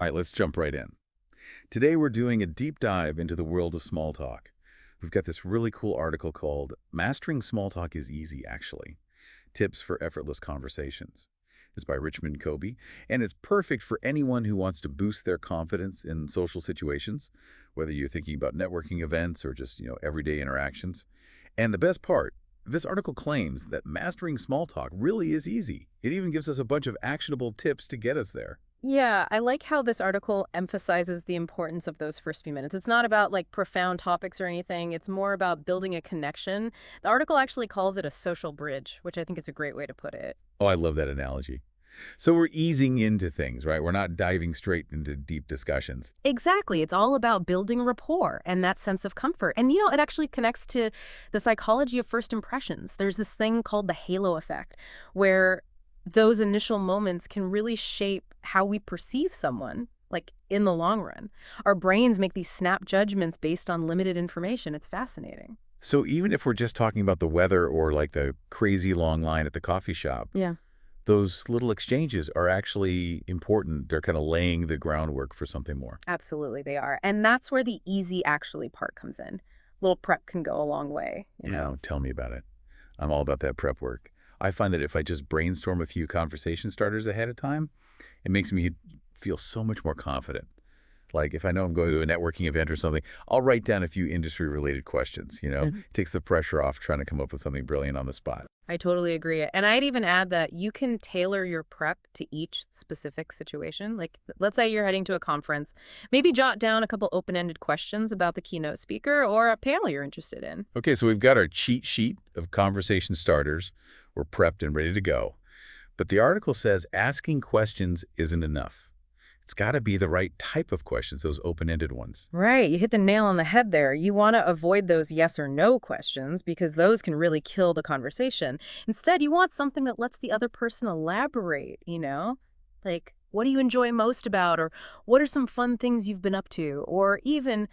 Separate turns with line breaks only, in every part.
All right, let's jump right in. Today we're doing a deep dive into the world of small talk. We've got this really cool article called Mastering Small Talk is Easy, actually. Tips for Effortless Conversations. It's by Richmond Kobe, and it's perfect for anyone who wants to boost their confidence in social situations, whether you're thinking about networking events or just, everyday interactions. And the best part, this article claims that mastering small talk really is easy. It even gives us a bunch of actionable tips to get us there.
Yeah, I like how this article emphasizes the importance of those first few minutes. It's not about like profound topics or anything. It's more about building a connection. The article actually calls it a social bridge, which I think is a great way to put it.
Oh, I love that analogy. So we're easing into things, right? We're not diving straight into deep discussions.
Exactly. It's all about building rapport and that sense of comfort. And it actually connects to the psychology of first impressions. There's this thing called the halo effect, where those initial moments can really shape how we perceive someone, like in the long run. Our brains make these snap judgments based on limited information. It's fascinating.
So even if we're just talking about the weather or like the crazy long line at the coffee shop,
Yeah.
those little exchanges are actually important. They're kind of laying the groundwork for something more.
Absolutely, they are. And that's where the easy actually part comes in. Little prep can go a long way.
Tell me about it. I'm all about that prep work. I find that if I just brainstorm a few conversation starters ahead of time, it makes me feel so much more confident. Like if I know I'm going to a networking event or something, I'll write down a few industry-related questions.
Mhm.
Takes the pressure off trying to come up with something brilliant on the spot.
I totally agree. And I'd even add that you can tailor your prep to each specific situation. Like, let's say you're heading to a conference, maybe jot down a couple open-ended questions about the keynote speaker or a panel you're interested in.
Okay, so we've got our cheat sheet of conversation starters. We're prepped and ready to go. But the article says asking questions isn't enough. It's got to be the right type of questions, those open-ended ones.
Right, you hit the nail on the head there. You want to avoid those yes or no questions because those can really kill the conversation. Instead, you want something that lets the other person elaborate. Like, what do you enjoy most about, or what are some fun things you've been up to, or even,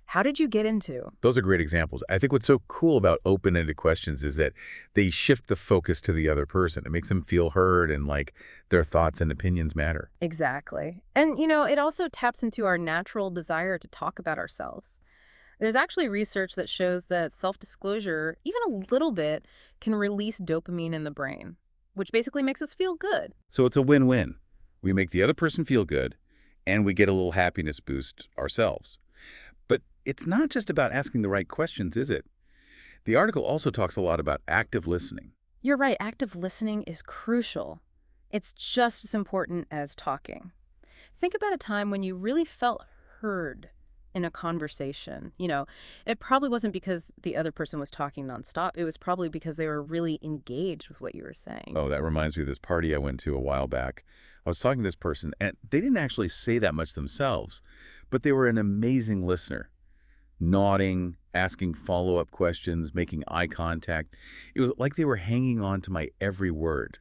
how did you get into?
Those are great examples. I think what's so cool about open-ended questions is that they shift the focus to the other person. It makes them feel heard and like their thoughts and opinions matter.
Exactly. And it also taps into our natural desire to talk about ourselves. There's actually research that shows that self-disclosure, even a little bit, can release dopamine in the brain, which basically makes us feel good.
So it's a win-win. We make the other person feel good, and we get a little happiness boost ourselves. But it's not just about asking the right questions, is it? The article also talks a lot about active listening.
You're right, active listening is crucial. It's just as important as talking. Think about a time when you really felt heard in a conversation. It probably wasn't because the other person was talking nonstop. It was probably because they were really engaged with what you were saying.
Oh, that reminds me of this party I went to a while back. I was talking to this person, and they didn't actually say that much themselves, but they were an amazing listener, nodding, asking follow-up questions, making eye contact. It was like they were hanging on to my every word.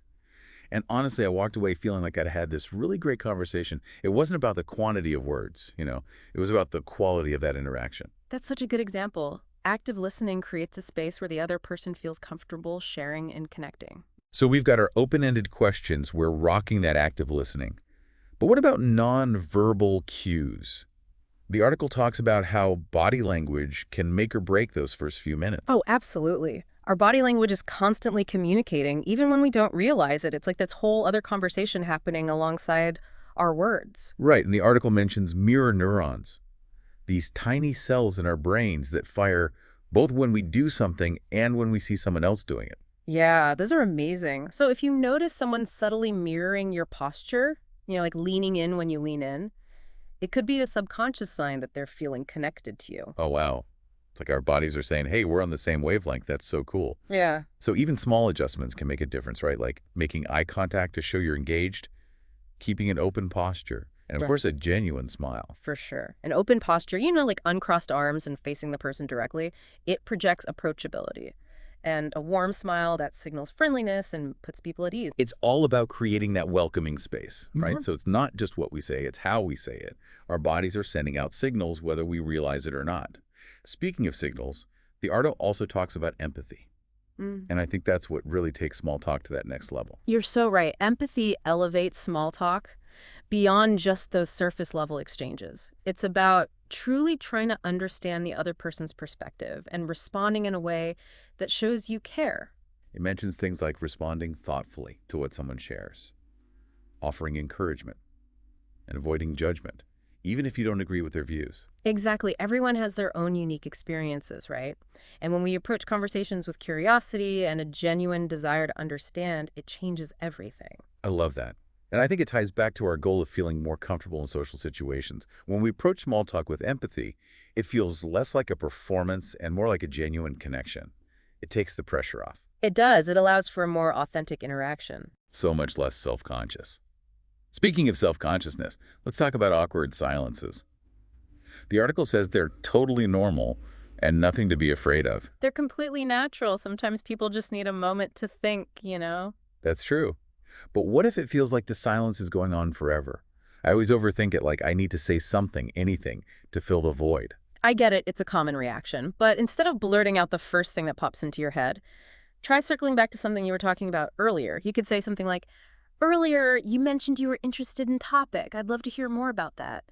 And honestly, I walked away feeling like I'd had this really great conversation. It wasn't about the quantity of words. It was about the quality of that interaction.
That's such a good example. Active listening creates a space where the other person feels comfortable sharing and connecting.
So we've got our open-ended questions. We're rocking that active listening. But what about non-verbal cues? The article talks about how body language can make or break those first few minutes.
Oh, absolutely. Our body language is constantly communicating, even when we don't realize it. It's like this whole other conversation happening alongside our words.
Right, and the article mentions mirror neurons, these tiny cells in our brains that fire both when we do something and when we see someone else doing it.
Yeah, those are amazing. So if you notice someone subtly mirroring your posture, like leaning in when you lean in, it could be a subconscious sign that they're feeling connected to you.
Oh, wow. It's like our bodies are saying, hey, we're on the same wavelength. That's so cool.
Yeah,
So even small adjustments can make a difference, right? Like making eye contact to show you're engaged, keeping an open posture, and of
right.
course, a genuine smile.
For sure. An open posture, like uncrossed arms and facing the person directly, it projects approachability. And a warm smile that signals friendliness and puts people at ease.
It's all about creating that welcoming space, right?
Mhm.
So it's not just what we say, it's how we say it. Our bodies are sending out signals whether we realize it or not. Speaking of signals, the article also talks about empathy.
Mm.
And I think that's what really takes small talk to that next level.
You're so right. Empathy elevates small talk beyond just those surface level exchanges. It's about truly trying to understand the other person's perspective and responding in a way that shows you care.
It mentions things like responding thoughtfully to what someone shares, offering encouragement, and avoiding judgment, even if you don't agree with their views.
Exactly. Everyone has their own unique experiences, right? And when we approach conversations with curiosity and a genuine desire to understand, it changes everything.
I love that. And I think it ties back to our goal of feeling more comfortable in social situations. When we approach small talk with empathy, it feels less like a performance and more like a genuine connection. It takes the pressure off.
It does. It allows for a more authentic interaction.
So much less self-conscious. Speaking of self-consciousness, let's talk about awkward silences. The article says they're totally normal and nothing to be afraid of.
They're completely natural. Sometimes people just need a moment to think.
That's true. But what if it feels like the silence is going on forever? I always overthink it, like I need to say something, anything, to fill the void.
I get it. It's a common reaction. But instead of blurting out the first thing that pops into your head, try circling back to something you were talking about earlier. You could say something like, earlier, you mentioned you were interested in topic. I'd love to hear more about that.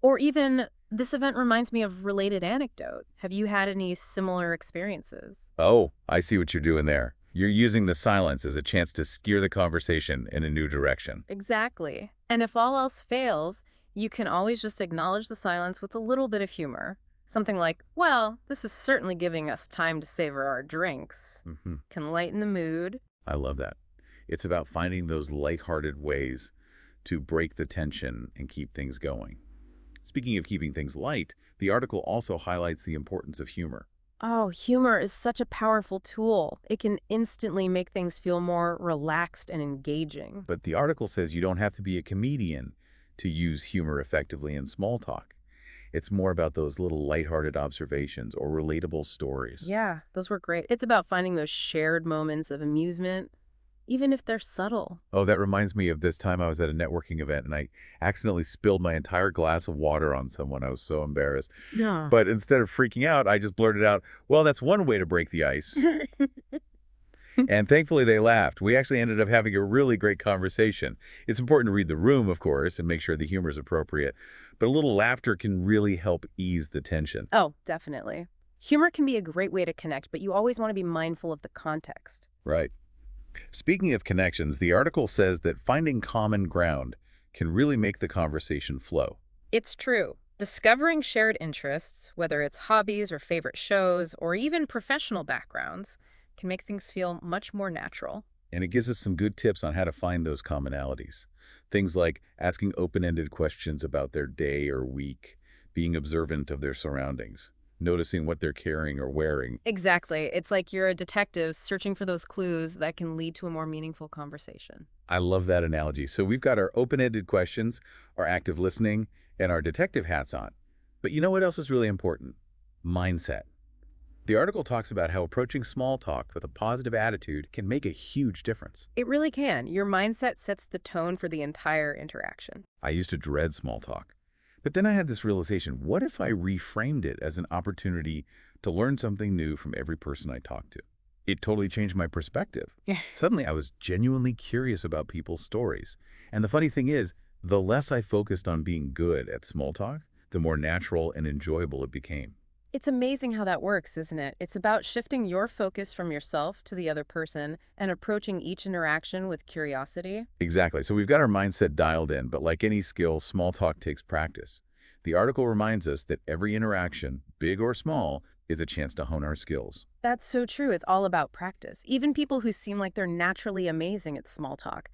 Or even, this event reminds me of related anecdote. Have you had any similar experiences?
Oh, I see what you're doing there. You're using the silence as a chance to steer the conversation in a new direction.
Exactly. And if all else fails, you can always just acknowledge the silence with a little bit of humor. Something like, well, this is certainly giving us time to savor our drinks. Can lighten the mood.
I love that. It's about finding those lighthearted ways to break the tension and keep things going. Speaking of keeping things light, the article also highlights the importance of humor.
Oh, humor is such a powerful tool. It can instantly make things feel more relaxed and engaging.
But the article says you don't have to be a comedian to use humor effectively in small talk. It's more about those little lighthearted observations or relatable stories.
Yeah, those were great. It's about finding those shared moments of amusement, even if they're subtle.
Oh, that reminds me of this time I was at a networking event and I accidentally spilled my entire glass of water on someone. I was so embarrassed.
Yeah.
But instead of freaking out, I just blurted out, well, that's one way to break the ice. And thankfully they laughed. We actually ended up having a really great conversation. It's important to read the room, of course, and make sure the humor is appropriate. But a little laughter can really help ease the tension.
Oh, definitely. Humor can be a great way to connect, but you always want to be mindful of the context.
Right. Speaking of connections, the article says that finding common ground can really make the conversation flow.
It's true. Discovering shared interests, whether it's hobbies or favorite shows, or even professional backgrounds, can make things feel much more natural.
And it gives us some good tips on how to find those commonalities. Things like asking open-ended questions about their day or week, being observant of their surroundings, noticing what they're carrying or wearing.
Exactly. It's like you're a detective searching for those clues that can lead to a more meaningful conversation.
I love that analogy. So we've got our open-ended questions, our active listening, and our detective hats on. But you know what else is really important? Mindset. The article talks about how approaching small talk with a positive attitude can make a huge difference.
It really can. Your mindset sets the tone for the entire interaction.
I used to dread small talk. But then I had this realization, what if I reframed it as an opportunity to learn something new from every person I talked to? It totally changed my perspective.
Yeah.
Suddenly, I was genuinely curious about people's stories. And the funny thing is, the less I focused on being good at small talk, the more natural and enjoyable it became.
It's amazing how that works, isn't it? It's about shifting your focus from yourself to the other person and approaching each interaction with curiosity.
Exactly. So we've got our mindset dialed in, but like any skill, small talk takes practice. The article reminds us that every interaction, big or small, is a chance to hone our skills.
That's so true. It's all about practice. Even people who seem like they're naturally amazing at small talk,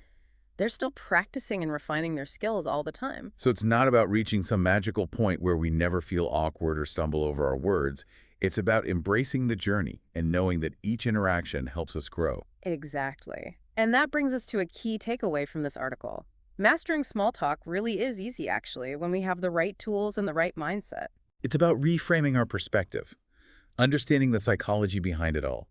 they're still practicing and refining their skills all the time.
So it's not about reaching some magical point where we never feel awkward or stumble over our words. It's about embracing the journey and knowing that each interaction helps us grow.
Exactly. And that brings us to a key takeaway from this article. Mastering small talk really is easy, actually, when we have the right tools and the right mindset.
It's about reframing our perspective, understanding the psychology behind it all,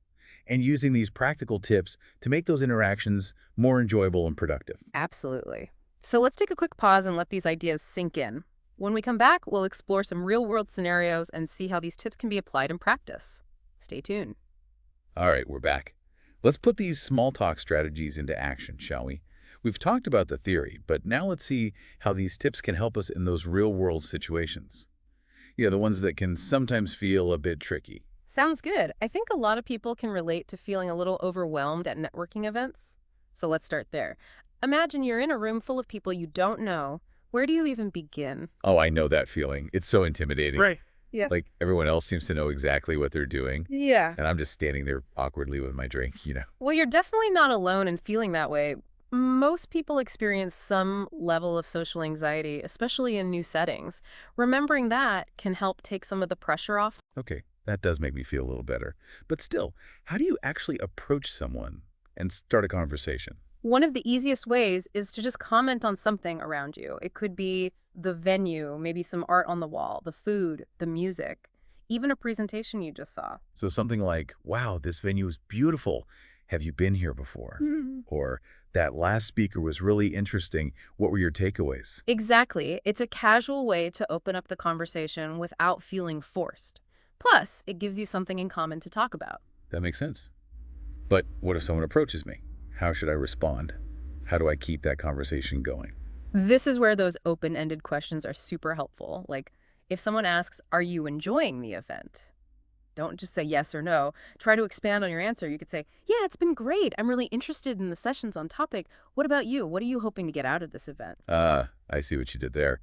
and using these practical tips to make those interactions more enjoyable and productive.
Absolutely. So let's take a quick pause and let these ideas sink in. When we come back, we'll explore some real-world scenarios and see how these tips can be applied in practice. Stay tuned.
All right, we're back. Let's put these small talk strategies into action, shall we? We've talked about the theory, but now let's see how these tips can help us in those real-world situations. The ones that can sometimes feel a bit tricky.
Sounds good. I think a lot of people can relate to feeling a little overwhelmed at networking events. So let's start there. Imagine you're in a room full of people you don't know. Where do you even begin?
Oh, I know that feeling. It's so intimidating.
Right. Yeah.
Like, everyone else seems to know exactly what they're doing,
Yeah.
and I'm just standing there awkwardly with my drink.
Well, you're definitely not alone in feeling that way. Most people experience some level of social anxiety, especially in new settings. Remembering that can help take some of the pressure off.
Okay, that does make me feel a little better. But still, how do you actually approach someone and start a conversation?
One of the easiest ways is to just comment on something around you. It could be the venue, maybe some art on the wall, the food, the music, even a presentation you just saw.
So something like, wow, this venue is beautiful. Have you been here before?
Mhm.
Or that last speaker was really interesting. What were your takeaways?
Exactly. It's a casual way to open up the conversation without feeling forced. Plus, it gives you something in common to talk about.
That makes sense. But what if someone approaches me? How should I respond? How do I keep that conversation going?
This is where those open-ended questions are super helpful. Like, if someone asks, "Are you enjoying the event?" Don't just say yes or no. Try to expand on your answer. You could say, "Yeah, it's been great. I'm really interested in the sessions on topic. What about you? What are you hoping to get out of this event?"
Ah, I see what you did there.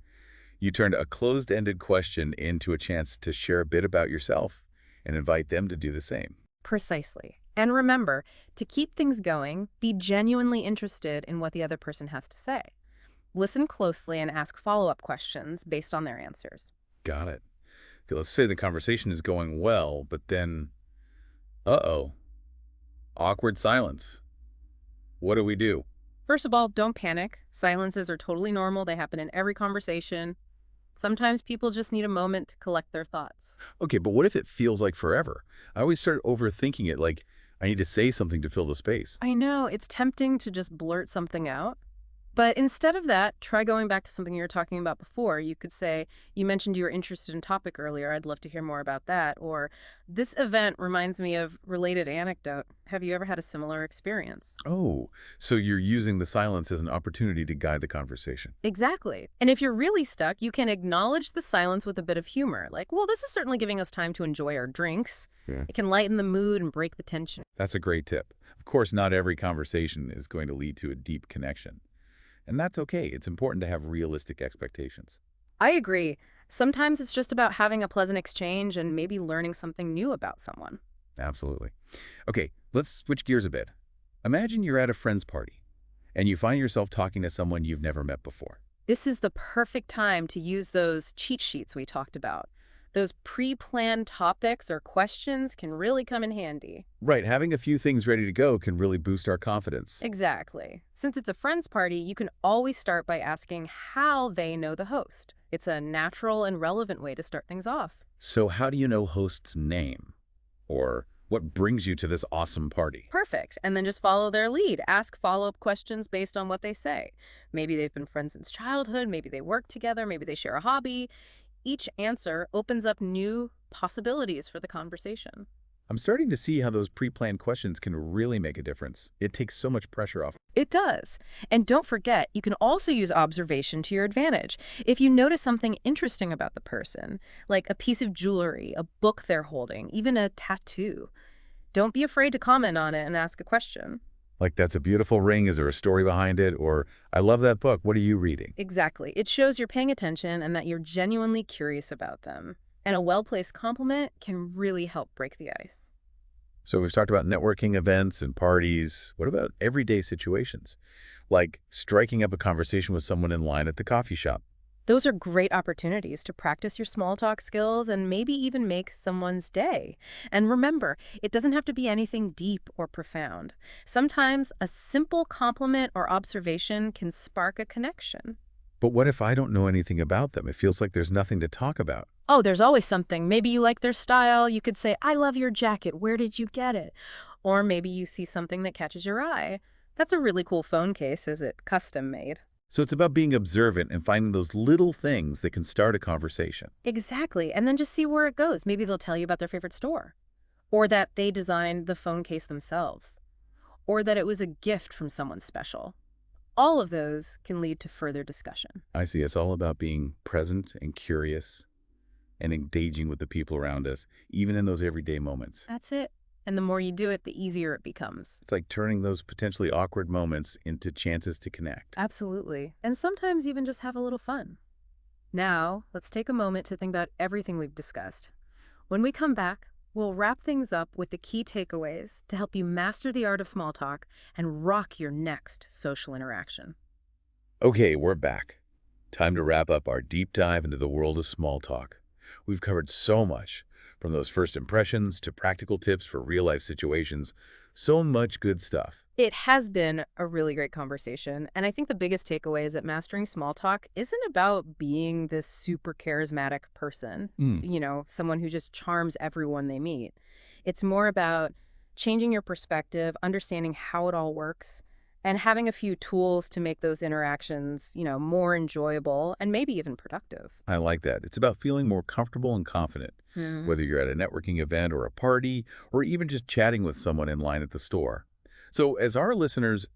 You turned a closed-ended question into a chance to share a bit about yourself and invite them to do the same.
Precisely. And remember, to keep things going, be genuinely interested in what the other person has to say. Listen closely and ask follow-up questions based on their answers.
Got it. Okay, let's say the conversation is going well, but then, uh-oh, awkward silence. What do we do?
First of all, don't panic. Silences are totally normal. They happen in every conversation. Sometimes people just need a moment to collect their thoughts.
Okay, but what if it feels like forever? I always start overthinking it, like I need to say something to fill the space.
I know, it's tempting to just blurt something out. But instead of that, try going back to something you were talking about before. You could say, "You mentioned you were interested in topic earlier. I'd love to hear more about that." Or, "This event reminds me of related anecdote. Have you ever had a similar experience?"
Oh, so you're using the silence as an opportunity to guide the conversation.
Exactly. And if you're really stuck, you can acknowledge the silence with a bit of humor. Like, "Well, this is certainly giving us time to enjoy our drinks."
Yeah.
It can lighten the mood and break the tension.
That's a great tip. Of course, not every conversation is going to lead to a deep connection. And that's okay. It's important to have realistic expectations.
I agree. Sometimes it's just about having a pleasant exchange and maybe learning something new about someone.
Absolutely. Okay, let's switch gears a bit. Imagine you're at a friend's party and you find yourself talking to someone you've never met before.
This is the perfect time to use those cheat sheets we talked about. Those pre-planned topics or questions can really come in handy.
Right, having a few things ready to go can really boost our confidence.
Exactly. Since it's a friend's party, you can always start by asking how they know the host. It's a natural and relevant way to start things off.
So how do you know host's name? Or what brings you to this awesome party?
Perfect. And then just follow their lead. Ask follow-up questions based on what they say. Maybe they've been friends since childhood, maybe they work together, maybe they share a hobby. Each answer opens up new possibilities for the conversation.
I'm starting to see how those pre-planned questions can really make a difference. It takes so much pressure off.
It does. And don't forget, you can also use observation to your advantage. If you notice something interesting about the person, like a piece of jewelry, a book they're holding, even a tattoo, don't be afraid to comment on it and ask a question.
Like, that's a beautiful ring. Is there a story behind it? Or, I love that book. What are you reading?
Exactly. It shows you're paying attention and that you're genuinely curious about them. And a well-placed compliment can really help break the ice.
So we've talked about networking events and parties. What about everyday situations? Like striking up a conversation with someone in line at the coffee shop.
Those are great opportunities to practice your small talk skills and maybe even make someone's day. And remember, it doesn't have to be anything deep or profound. Sometimes a simple compliment or observation can spark a connection.
But what if I don't know anything about them? It feels like there's nothing to talk about.
Oh, there's always something. Maybe you like their style. You could say, "I love your jacket. Where did you get it?" Or maybe you see something that catches your eye. That's a really cool phone case. Is it custom made?
So it's about being observant and finding those little things that can start a conversation.
Exactly. And then just see where it goes. Maybe they'll tell you about their favorite store, or that they designed the phone case themselves, or that it was a gift from someone special. All of those can lead to further discussion.
I see. It's all about being present and curious and engaging with the people around us, even in those everyday moments.
That's it. And the more you do it, the easier it becomes.
It's like turning those potentially awkward moments into chances to connect.
Absolutely. And sometimes even just have a little fun. Now, let's take a moment to think about everything we've discussed. When we come back, we'll wrap things up with the key takeaways to help you master the art of small talk and rock your next social interaction.
Okay, we're back. Time to wrap up our deep dive into the world of small talk. We've covered so much, from those first impressions to practical tips for real-life situations. So much good stuff.
It has been a really great conversation, and I think the biggest takeaway is that mastering small talk isn't about being this super charismatic person,
Mm,
someone who just charms everyone they meet. It's more about changing your perspective, understanding how it all works, and having a few tools to make those interactions, more enjoyable and maybe even productive.
I like that. It's about feeling more comfortable and confident,
Hmm.
whether you're at a networking event or a party, or even just chatting with someone in line at the store. So as our listeners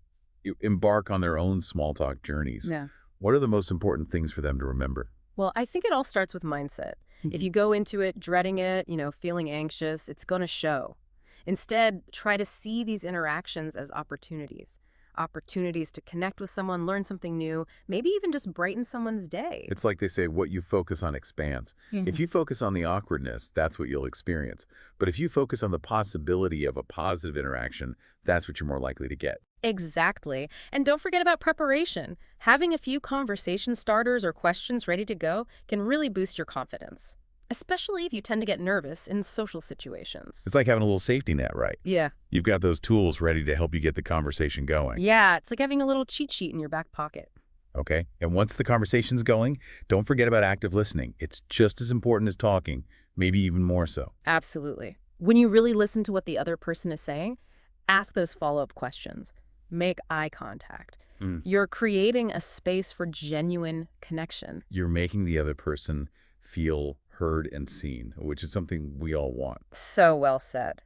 embark on their own small talk journeys,
Yeah.
what are the most important things for them to remember?
Well, I think it all starts with mindset. If
Mhm.
you go into it dreading it, feeling anxious, it's going to show. Instead, try to see these interactions as opportunities. Opportunities to connect with someone, learn something new, maybe even just brighten someone's day.
It's like they say, what you focus on expands. If
Mhm.
you focus on the awkwardness, that's what you'll experience. But if you focus on the possibility of a positive interaction, that's what you're more likely to get.
Exactly. And don't forget about preparation. Having a few conversation starters or questions ready to go can really boost your confidence, especially if you tend to get nervous in social situations.
It's like having a little safety net, right?
Yeah.
You've got those tools ready to help you get the conversation going.
Yeah, it's like having a little cheat sheet in your back pocket.
Okay? And once the conversation's going, don't forget about active listening. It's just as important as talking, maybe even more so.
Absolutely. When you really listen to what the other person is saying, ask those follow-up questions. Make eye contact.
Mm.
You're creating a space for genuine connection.
You're making the other person feel heard and seen, which is something we all want.
So well said.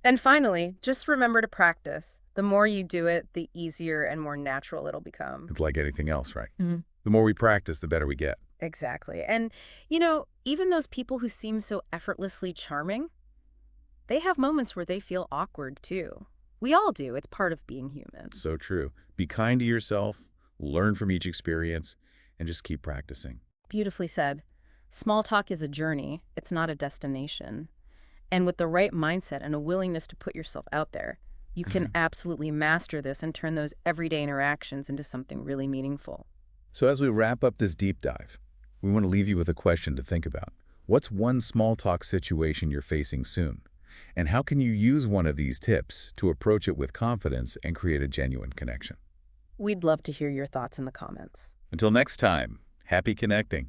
And finally, just remember to practice. The more you do it, the easier and more natural it'll become.
It's like anything else, right?
Mhm.
The more we practice, the better we get.
Exactly. And, even those people who seem so effortlessly charming, they have moments where they feel awkward too. We all do. It's part of being human.
So true. Be kind to yourself, learn from each experience, and just keep practicing.
Beautifully said. Small talk is a journey, it's not a destination. And with the right mindset and a willingness to put yourself out there, you can
Mhm.
absolutely master this and turn those everyday interactions into something really meaningful.
So as we wrap up this deep dive, we want to leave you with a question to think about. What's one small talk situation you're facing soon? And how can you use one of these tips to approach it with confidence and create a genuine connection?
We'd love to hear your thoughts in the comments.
Until next time, happy connecting.